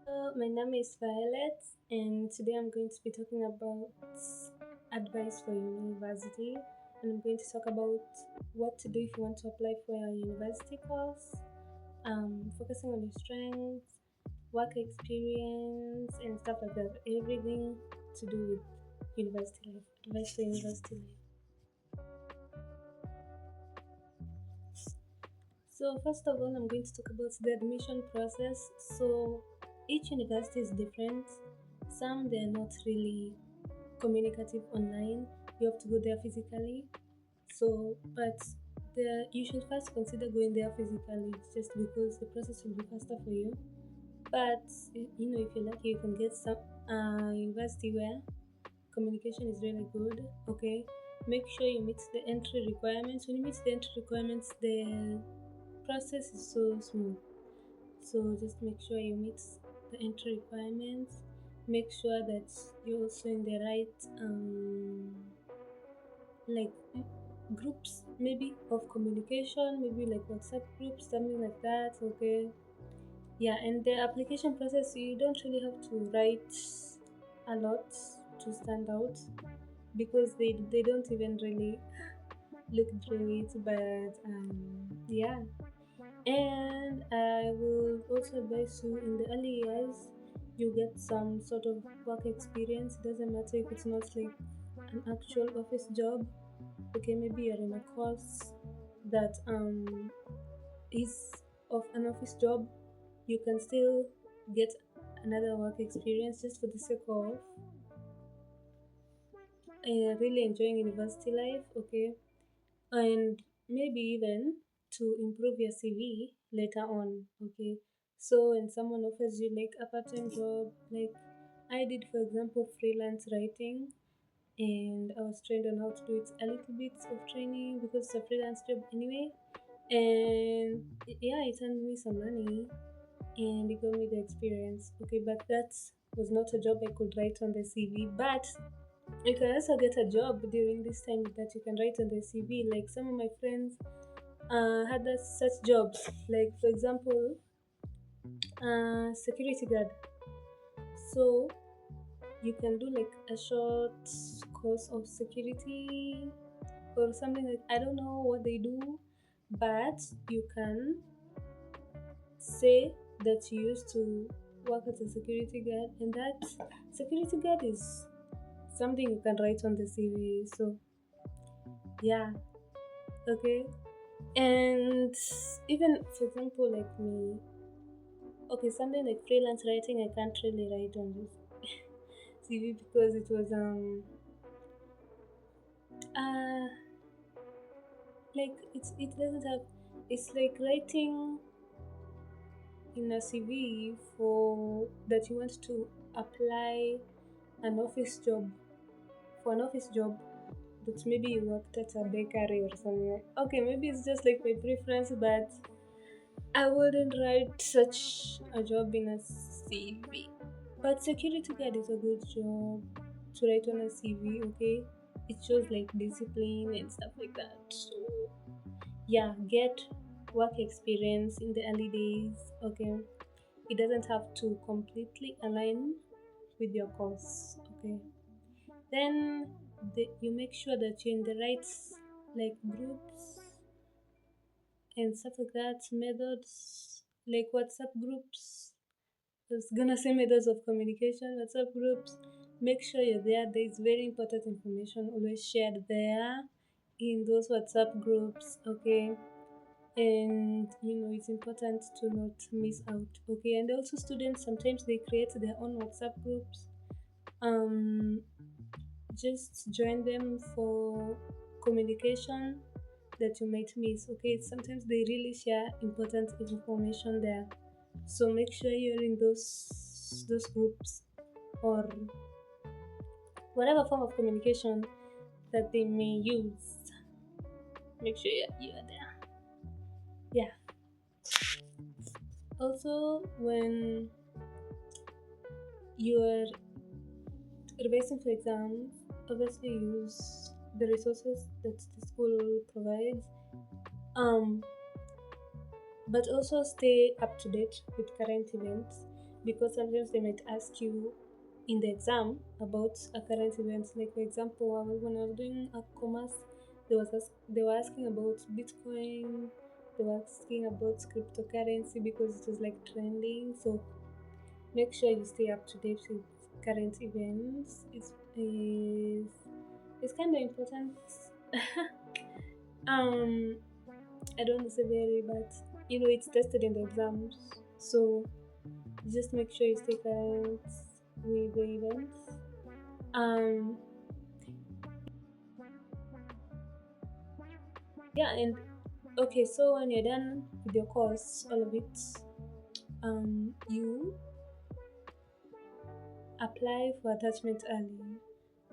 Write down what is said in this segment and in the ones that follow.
My name is Violet, and today I'm going to be talking about advice for university. And I'm going to talk about what to do if you want to apply for a university course, focusing on your strengths, work experience, and stuff like that. Everything to do with university life, advice for university life. So, first of all, I'm going to talk about the admission process. So, each university is different. Some they're not really communicative online. You have to go there physically. So, but you should first consider going there physically, just because the process will be faster for you. But if you're lucky, you can get some university where communication is really good. Okay, make sure you meet the entry requirements. When you meet the entry requirements, the process is so smooth. So just make sure you meet the entry requirements. Make sure that you're also in the right like groups maybe of communication, maybe like WhatsApp groups, something like that. Okay. Yeah, and the application process you don't really have to write a lot to stand out because they don't even really look through it, but yeah. And I will also advise you in the early years, you get some sort of work experience. It doesn't matter if it's not like an actual office job. Okay, maybe you're in a course that is of an office job. You can still get another work experience just for the sake of really enjoying university life. Okay, and maybe even to improve your CV later on. Okay, so when someone offers you like a part-time job, like I did, for example, freelance writing, and I was trained on how to do it, a little bit of training because it's a freelance job anyway, and yeah, it earned me some money and it gave me the experience. Okay, but that was not a job I could write on the CV, but you can also get a job during this time that you can write on the CV. Like some of my friends had such jobs. Like for example, security guard. So you can do like a short course of security or something like I don't know what they do, but you can say that you used to work as a security guard, and that security guard is something you can write on the CV. So yeah, okay. And even for example, like me, okay, something like freelance writing, I can't really write on this CV because it was uh like it doesn't have, it's like writing in a CV for that you want to apply an office job for an office job that maybe you worked at a bakery or somewhere. Okay, maybe it's just like my preference, but I wouldn't write such a job in a CV. But security guard is a good job to write on a CV, okay? It shows like discipline and stuff like that. So, yeah, get work experience in the early days, okay? It doesn't have to completely align with your course, okay? Then you make sure that you're in the right like groups and stuff like that, methods like WhatsApp groups. I was gonna say methods of communication, WhatsApp groups. Make sure you're there. There is very important information always shared there in those WhatsApp groups, okay? And it's important to not miss out, okay? And also, students sometimes they create their own WhatsApp groups. Um, just join them for communication that you might miss, okay? Sometimes they really share important information there, so make sure you're in those groups or whatever form of communication that they may use. Make sure you're there. Yeah. Also, when you're revising for exams, obviously use the resources that the school provides. Um, but also stay up to date with current events. because sometimes they might ask you in the exam about a current event. Like for example, when I was doing a commerce, they were asking about Bitcoin. They were asking about cryptocurrency because it was like trending. So make sure you stay up to date with current events. It's kind of important. um, I don't want to say very, but it's tested in the exams. So just make sure you stay current with the events. Um, yeah, and okay, so when you're done with your course, all of it, you apply for attachment early.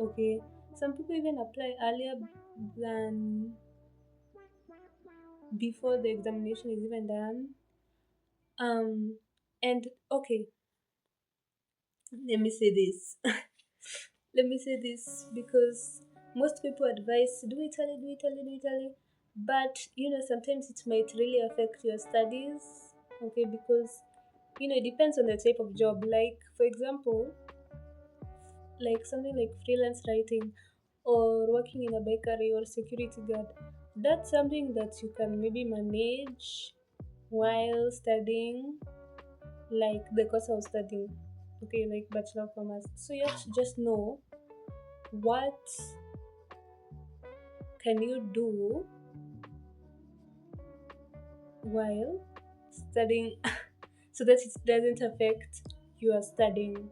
Okay, some people even apply earlier than before the examination is even done. And okay, let me say this. Let me say this because most people advise do it early, do it early, do it early. But sometimes it might really affect your studies. Okay, because it depends on the type of job. Like for example, like something like freelance writing or working in a bakery or security guard. That's something that you can maybe manage while studying, like the course I was studying. Okay, like Bachelor of Commerce. So you have to just know what can you do while studying so that it doesn't affect your studying.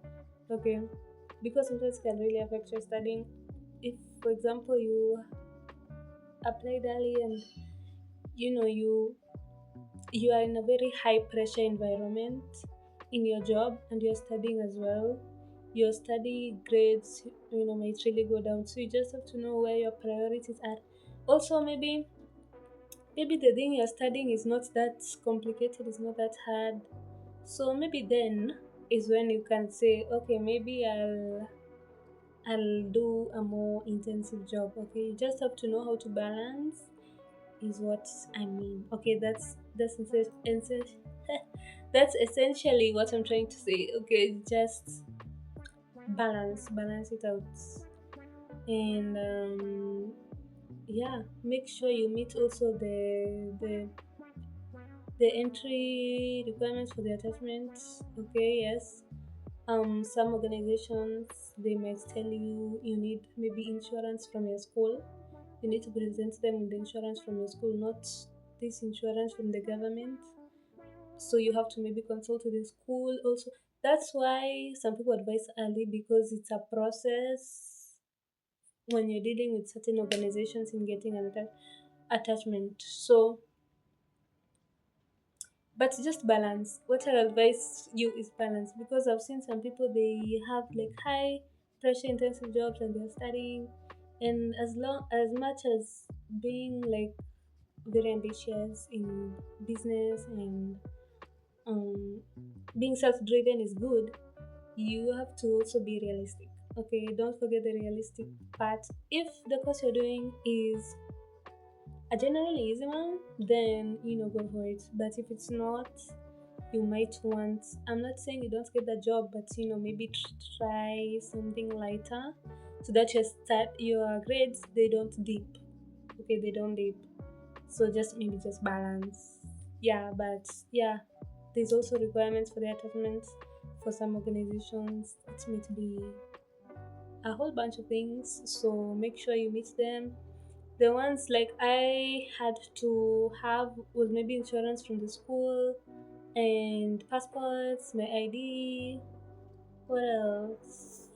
Okay, because sometimes it can really affect your studying. If for example you applied early and you are in a very high pressure environment in your job and you're studying as well, your study grades might really go down. So you just have to know where your priorities are. Also, maybe the thing you're studying is not that complicated, it's not that hard. So maybe then is when you can say, okay, maybe I'll do a more intensive job. Okay, you just have to know how to balance is what I mean. Okay, that's essentially what I'm trying to say. Okay, just balance it out, and yeah, make sure you meet also the entry requirements for the attachment. Okay, yes. Some organizations they might tell you you need maybe insurance from your school. You need to present them with the insurance from your school, not this insurance from the government. So you have to maybe consult with the school also. That's why some people advise early because it's a process when you're dealing with certain organizations in getting an attachment. So, but just balance. What I advise you is balance because I've seen some people they have like high pressure intensive jobs and they're studying, and as much as being like very ambitious in business and um, being self-driven is good, you have to also be realistic. Okay, don't forget the realistic part. If the course you're doing is a generally easy one, then go for it. But if it's not, you might want, I'm not saying you don't get the job, but maybe try something lighter so that your grades they don't dip. Okay, they don't dip. So just maybe just balance. Yeah, but yeah, there's also requirements for the attachments for some organizations. It might be a whole bunch of things, so make sure you meet them. The ones like I had to have was maybe insurance from the school and passports, my ID. What else?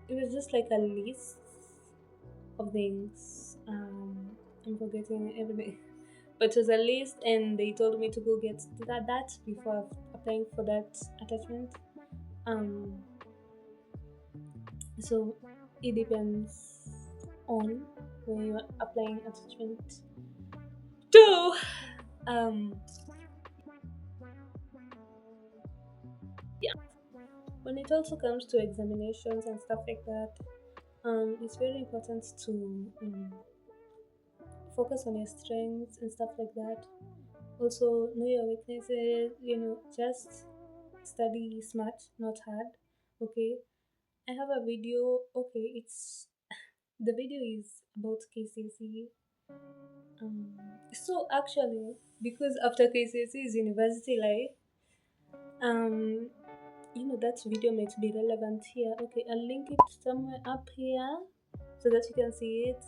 It was just like a list of things. I'm forgetting everything. But it was a list, and they told me to go get that before applying for that attachment. Um, so it depends on when you're applying attachment. Two. Um, yeah. When it also comes to examinations and stuff like that, it's very important to focus on your strengths and stuff like that. Also, know your weaknesses. Just study smart, not hard. Okay, I have a video. Okay, it's the video is about KCSE. Um, so actually, because after KCSE is university life, um, that video might be relevant here. Okay, I'll link it somewhere up here so that you can see it.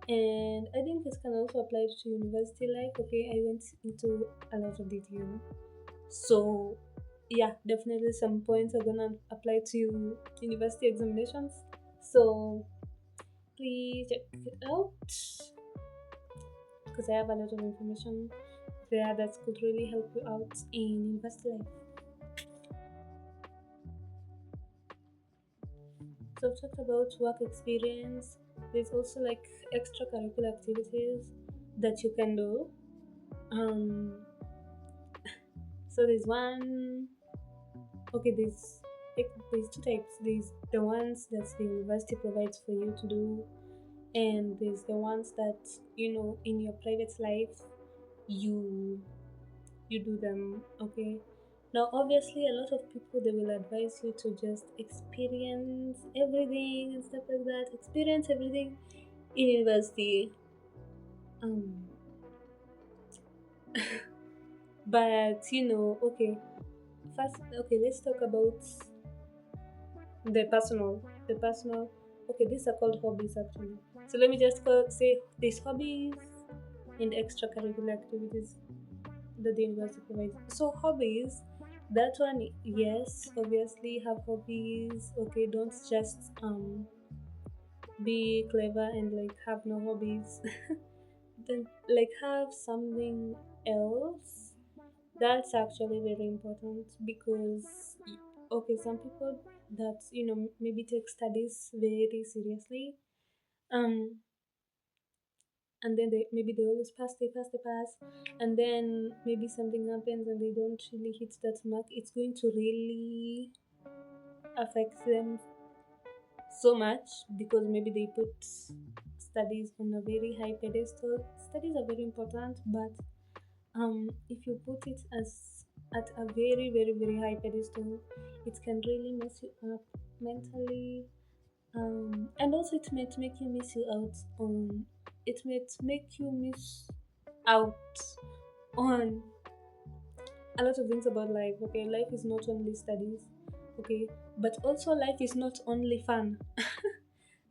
And I think it can also apply to university life. Okay, I went into a lot of detail. So yeah, definitely some points are gonna apply to university examinations. So please check it out because I have a lot of information there that could really help you out in university life. So I've talked about work experience. There's also like extracurricular activities that you can do. Um, so there's one. Okay, there's two types. There's the ones that the university provides for you to do, and there's the ones that in your private life you you do them. Okay. Now, obviously, a lot of people they will advise you to just experience everything and stuff like that. Experience everything in university. Um, but okay. First, okay, let's talk about the personal. Okay, these are called hobbies actually. So let me just say these hobbies and extracurricular activities that the university provides. So hobbies, that one, yes, obviously have hobbies. Okay, don't just be clever and like have no hobbies. Then like have something else. That's actually very important because okay, some people that maybe take studies very seriously. Um, and then they always pass, and then maybe something happens and they don't really hit that mark. It's going to really affect them so much because maybe they put studies on a very high pedestal. Studies are very important, but if you put it as at a very very very high pedestal, it can really mess you up mentally. And also it might make you miss you out on it might make you miss out on a lot of things about life. Okay, life is not only studies. Okay, but also life is not only fun.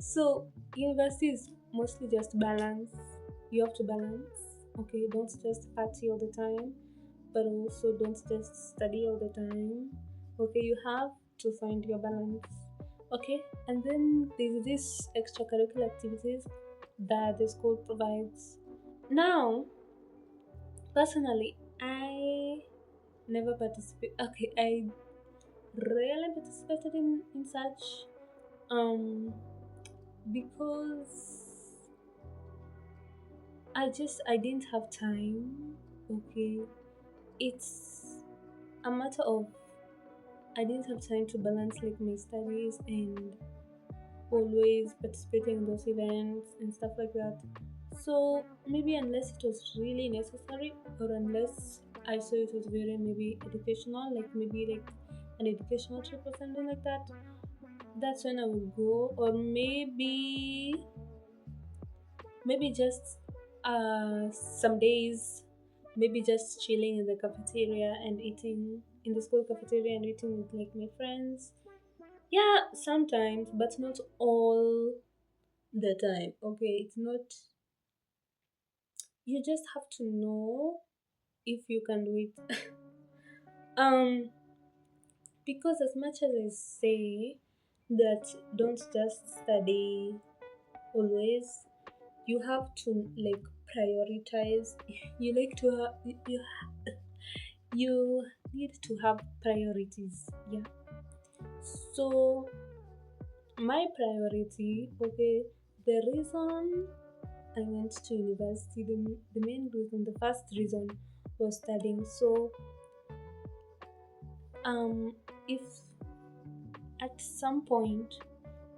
So university is mostly just balance. You have to balance. Okay, don't just party all the time, but also don't just study all the time. Okay, you have to find your balance. Okay, and then there's this extracurricular activities that the school provides. Now, personally, I never participate. Okay, I rarely participated in such um because I didn't have time. Okay, it's a matter of I didn't have time to balance like my studies and always participating in those events and stuff like that. So maybe unless it was really necessary or unless I saw it was very maybe educational, like maybe like an educational trip or something like that, that's when I would go. Or maybe just some days, maybe just chilling in the cafeteria and eating in the school cafeteria and eating with like my friends. Yeah, sometimes, but not all the time. Okay, it's not. You just have to know if you can do it. um, because as much as I say that don't just study always, you have to like prioritize. You like to have you need to have priorities. Yeah. So my priority, okay, the reason I went to university, the main reason, the first reason was studying. So if at some point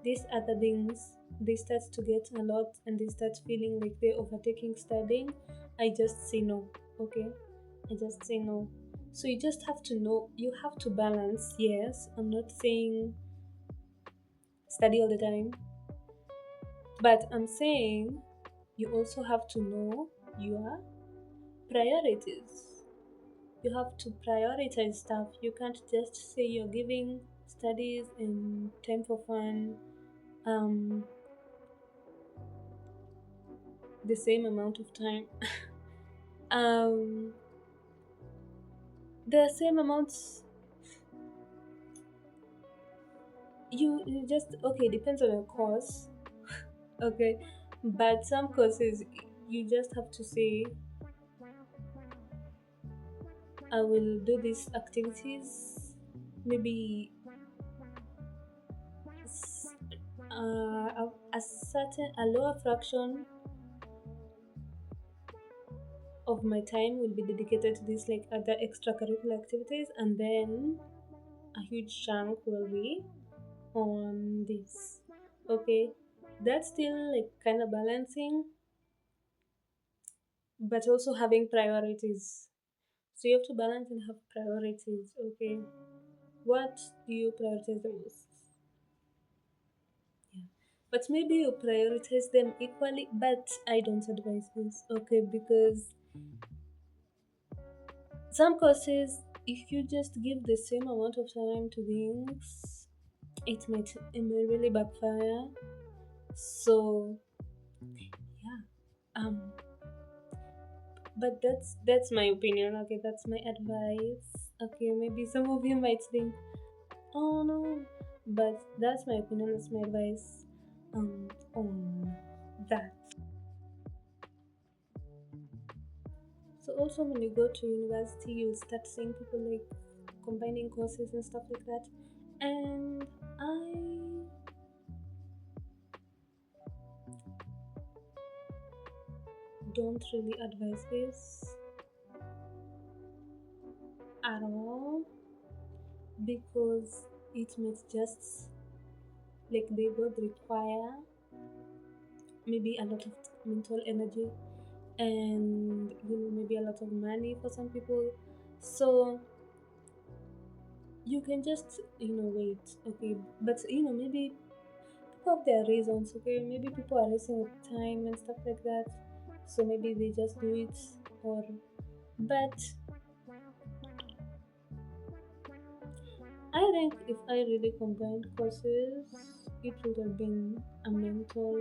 these other things they start to get a lot and they start feeling like they're overtaking studying, I just say no. Okay, I just say no. So you just have to know, you have to balance. Yes, I'm not saying study all the time, but I'm saying you also have to know your priorities. You have to prioritize stuff. You can't just say you're giving studies and time for fun um the same amount of time. um the same amounts. You just, okay, depends on your course. Okay, but some courses you just have to say, I will do these activities maybe a certain, a lower fraction of my time will be dedicated to this, like other extracurricular activities, and then a huge chunk will be on this. Okay, that's still like kind of balancing, but also having priorities. So you have to balance and have priorities. Okay, what do you prioritize the most? Yeah, but maybe you prioritize them equally, but I don't advise this. Okay, because some courses, if you just give the same amount of time to things, it may really backfire. So yeah, um, but that's my opinion. Okay, that's my advice. Okay, maybe some of you might think, oh no, but that's my opinion. That's my advice. On that. So also when you go to university, you start seeing people like combining courses and stuff like that, and I don't really advise this at all, because it might just, like, they both require maybe a lot of mental energy and maybe a lot of money for some people. So you can just wait. Okay, but maybe people have their reasons. Okay, maybe people are racing with time and stuff like that, so maybe they just do it. Or but I think if I really combined courses, it would have been a mental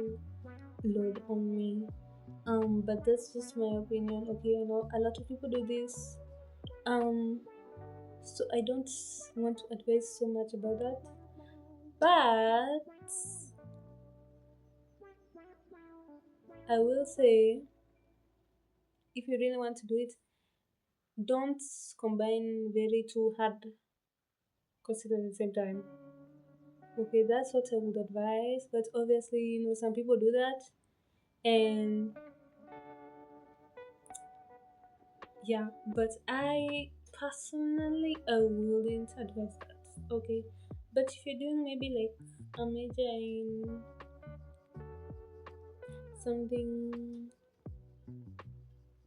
load on me. But that's just my opinion. Okay, I know a lot of people do this. So I don't want to advise so much about that. But I will say, if you really want to do it, don't combine very too hard courses at the same time. Okay, that's what I would advise. But obviously, some people do that, and yeah. But I personally, I wouldn't advise that. Okay, but if you're doing maybe like a major in something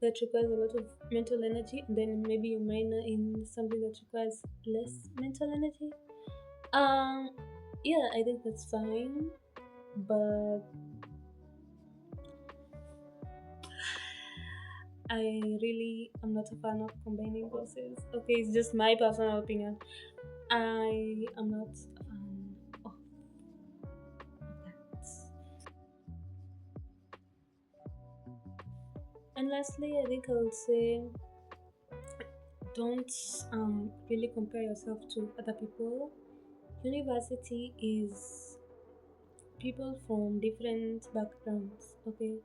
that requires a lot of mental energy, then maybe you minor in something that requires less mental energy. Um, yeah, I think that's fine, but I really am not a fan of combining courses. Okay, it's just my personal opinion. I am not a fan of that. And lastly, I think I would say, don't really compare yourself to other people. University is people from different backgrounds. Okay,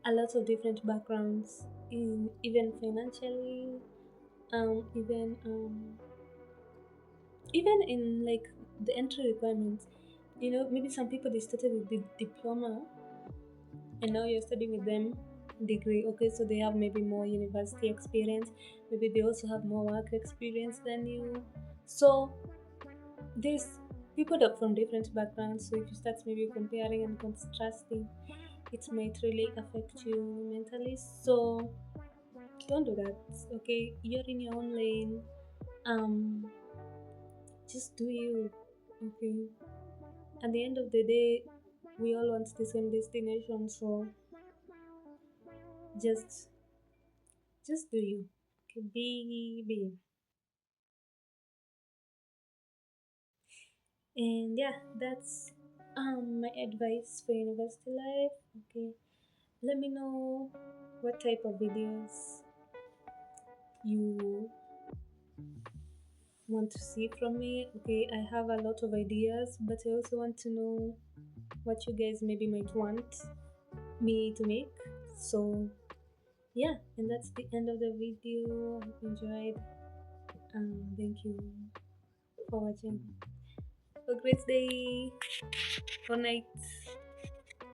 a lot of different backgrounds, in even financially, even even in like the entry requirements. Maybe some people, they started with the diploma and now you're studying with them degree. Okay, so they have maybe more university experience, maybe they also have more work experience than you. So there's people that from different backgrounds, so if you start maybe comparing and contrasting, it might really affect you mentally. So Don't do that. Okay, you're in your own lane. Um, just do you. Okay. At the end of the day, we all want the same destination, so just just do you. Okay, be. And yeah, that's my advice for university life. Okay, let me know what type of videos you want to see from me. Okay, I have a lot of ideas, but I also want to know what you guys maybe might want me to make. So yeah, and that's the end of the video. I hope you enjoyed. Thank you for watching. Have a great day or night.